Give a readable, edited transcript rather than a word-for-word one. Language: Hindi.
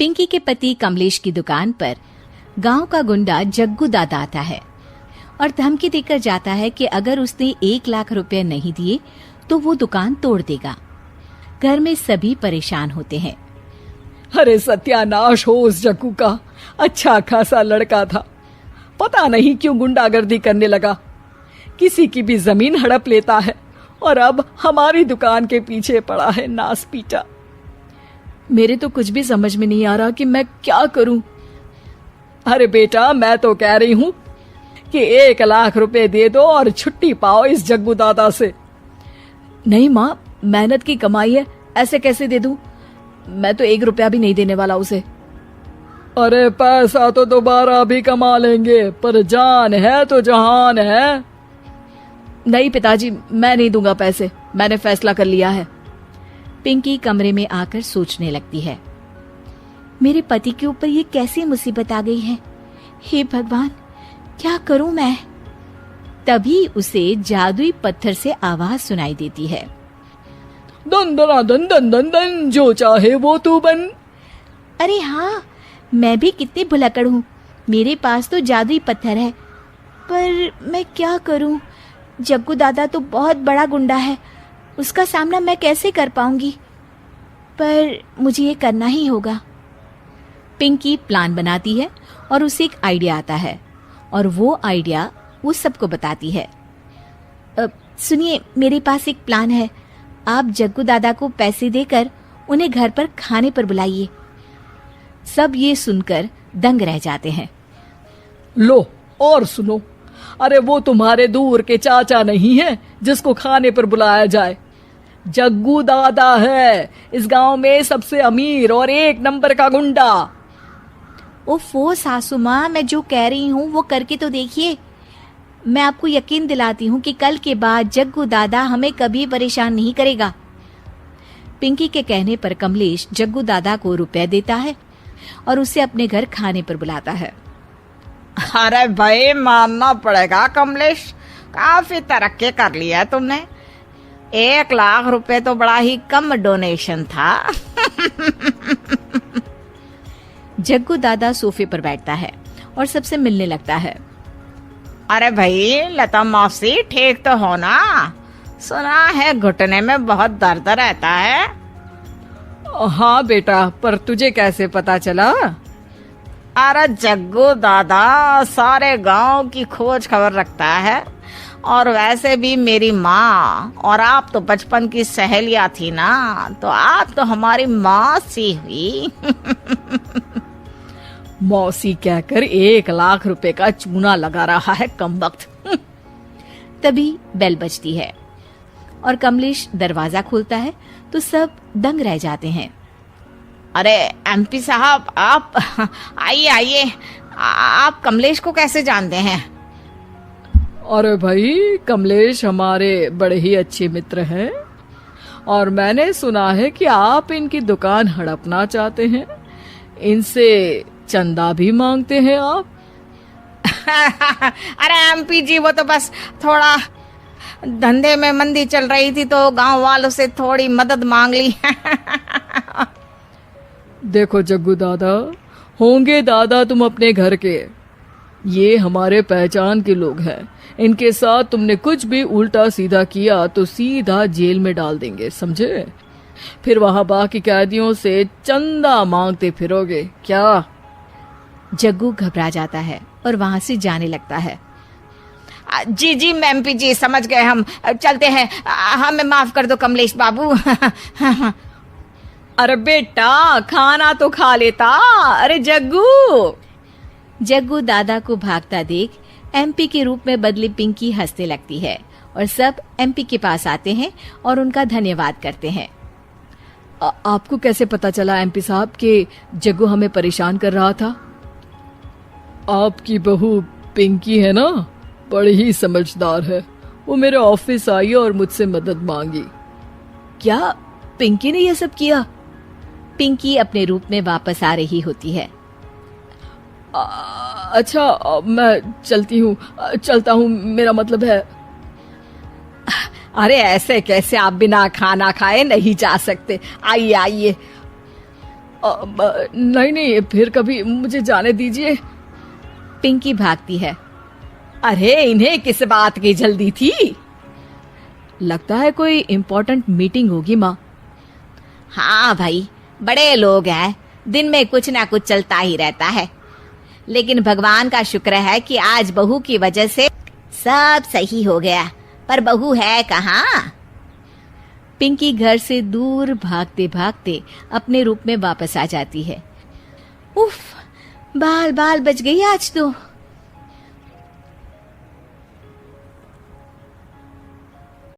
पिंकी के पति कमलेश की दुकान पर गांव का गुंडा जग्गू दादा आता है और धमकी देकर जाता है कि अगर उसने 1 लाख रुपए नहीं दिए तो वो दुकान तोड़ देगा। घर में सभी परेशान होते हैं। अरे सत्यानाश हो उस जग्गू का, अच्छा खासा लड़का था, पता नहीं क्यों गुंडागर्दी करने लगा, किसी की भी जमीन हड़प लेता है और अब हमारी दुकान के पीछे पड़ा है नास पीटा। मेरे तो कुछ भी समझ में नहीं आ रहा कि मैं क्या करूं। अरे बेटा, मैं तो कह रही हूं कि 1 लाख रुपए दे दो और छुट्टी पाओ इस जग्गू दादा से। नहीं माँ, मेहनत की कमाई है, ऐसे कैसे दे दूं? मैं तो 1 रुपया भी नहीं देने वाला उसे। अरे पैसा तो दोबारा भी कमा लेंगे, पर जान है तो जहान है। नहीं पिताजी, मैं नहीं दूंगा पैसे, मैंने फैसला कर लिया है। पिंकी कमरे में आकर सोचने लगती है, मेरे पति के ऊपर ये कैसी मुसीबत आ गई है। हे भगवान, क्या करूं मैं? तभी उसे जादुई पत्थर से आवाज सुनाई देती है, दन दना दन दन दन दन, जो चाहे वो तू बन। अरे हाँ, मैं भी कितनी भुलक्कड़ हूँ, मेरे पास तो जादुई पत्थर है, पर मैं क्या करूं? जग्गू दादा तो बहुत बड़ा गुंडा है, उसका सामना मैं कैसे कर पाऊंगी? पर मुझे ये करना ही होगा। पिंकी प्लान बनाती है और उसे एक आइडिया आता है और वो आइडिया वो सबको बताती है। सुनिए, मेरे पास एक प्लान है, आप जग्गू दादा को पैसे देकर उन्हें घर पर खाने पर बुलाइए। सब ये सुनकर दंग रह जाते हैं। लो और सुनो, अरे वो तुम्हारे दूर के चाचा नहीं है जिसको खाने पर बुलाया जाए, जग्गू दादा है, इस गांव में सबसे अमीर और 1 नंबर का गुंडा। ओफो सासू माँ, मैं जो कह रही हूँ वो करके तो देखिए। मैं आपको यकीन दिलाती हूँ कि कल के बाद जग्गू दादा हमें कभी परेशान नहीं करेगा। पिंकी के कहने पर कमलेश जग्गू दादा को रुपए देता है और उसे अपने घर खाने पर बुलाता है। अरे भाई, मानना पड़ेगा कमलेश, काफी तरक्की कर लिया है तुमने। 1 लाख रुपए तो बड़ा ही कम डोनेशन था। जग्गू दादा सोफे पर बैठता है और सबसे मिलने लगता है। अरे भाई, लता मौसी ठीक तो हो ना? सुना है घुटने में बहुत दर्द रहता है। हाँ बेटा, पर तुझे कैसे पता चला? अरे जग्गू दादा सारे गांव की खोज खबर रखता है, और वैसे भी मेरी माँ और आप तो बचपन की सहेलियां थी ना, तो आप तो हमारी मौसी हुई। मौसी कहकर 1 लाख रुपए का चूना लगा रहा है कमबख्त। तभी बेल बजती है और कमलेश दरवाजा खोलता है तो सब दंग रह जाते हैं। अरे एमपी साहब, आप आइए आइए, आप कमलेश को कैसे जानते हैं? अरे भाई, कमलेश हमारे बड़े ही अच्छे मित्र हैं और मैंने सुना है कि आप इनकी दुकान हड़पना चाहते हैं, इनसे चंदा भी मांगते हैं आप। अरे एमपी जी, वो तो बस थोड़ा धंधे में मंदी चल रही थी तो गांव वालों से थोड़ी मदद मांग ली। देखो जग्गू दादा, होंगे दादा तुम अपने घर के, ये हमारे पहचान के लोग हैं, इनके साथ तुमने कुछ भी उल्टा सीधा किया तो सीधा जेल में डाल देंगे, समझे? फिर वहां बाकी कैदियों से चंदा मांगते फिरोगे क्या? जग्गू घबरा जाता है और वहां से जाने लगता है। जी जी एमपी जी, समझ गए, हम चलते हैं, हमें माफ कर दो कमलेश बाबू। अरे बेटा, खाना तो खा लेता। अरे जग्गू। जग्गू दादा को भागता देख एमपी के रूप में बदली पिंकी हंसने लगती है और सब एमपी के पास आते हैं और उनका धन्यवाद करते हैं। आपको कैसे पता चला एमपी साहब कि जग्गू हमें परेशान कर रहा था? आपकी बहू पिंकी है ना, बड़ी ही समझदार है, वो मेरे ऑफिस आई और मुझसे मदद मांगी। क्या पिंकी ने यह सब किया? पिंकी अपने रूप में वापस आ रही होती है। अच्छा, मैं चलता हूँ, मेरा मतलब है। अरे ऐसे कैसे, आप बिना खाना खाए नहीं जा सकते, आइए आइए। नहीं नहीं, फिर कभी मुझे जाने दीजिए। पिंकी भागती है। अरे इन्हें किस बात की जल्दी थी? लगता है कोई इम्पोर्टेंट मीटिंग होगी माँ। हाँ भाई, बड़े लोग हैं, दिन में कुछ ना कुछ चलता ही रहता है। लेकिन भगवान का शुक्र है कि आज बहू की वजह से सब सही हो गया। पर बहू है कहाँ? पिंकी घर से दूर भागते भागते अपने रूप में वापस आ जाती है। उफ, बाल बाल बच गई आज तो।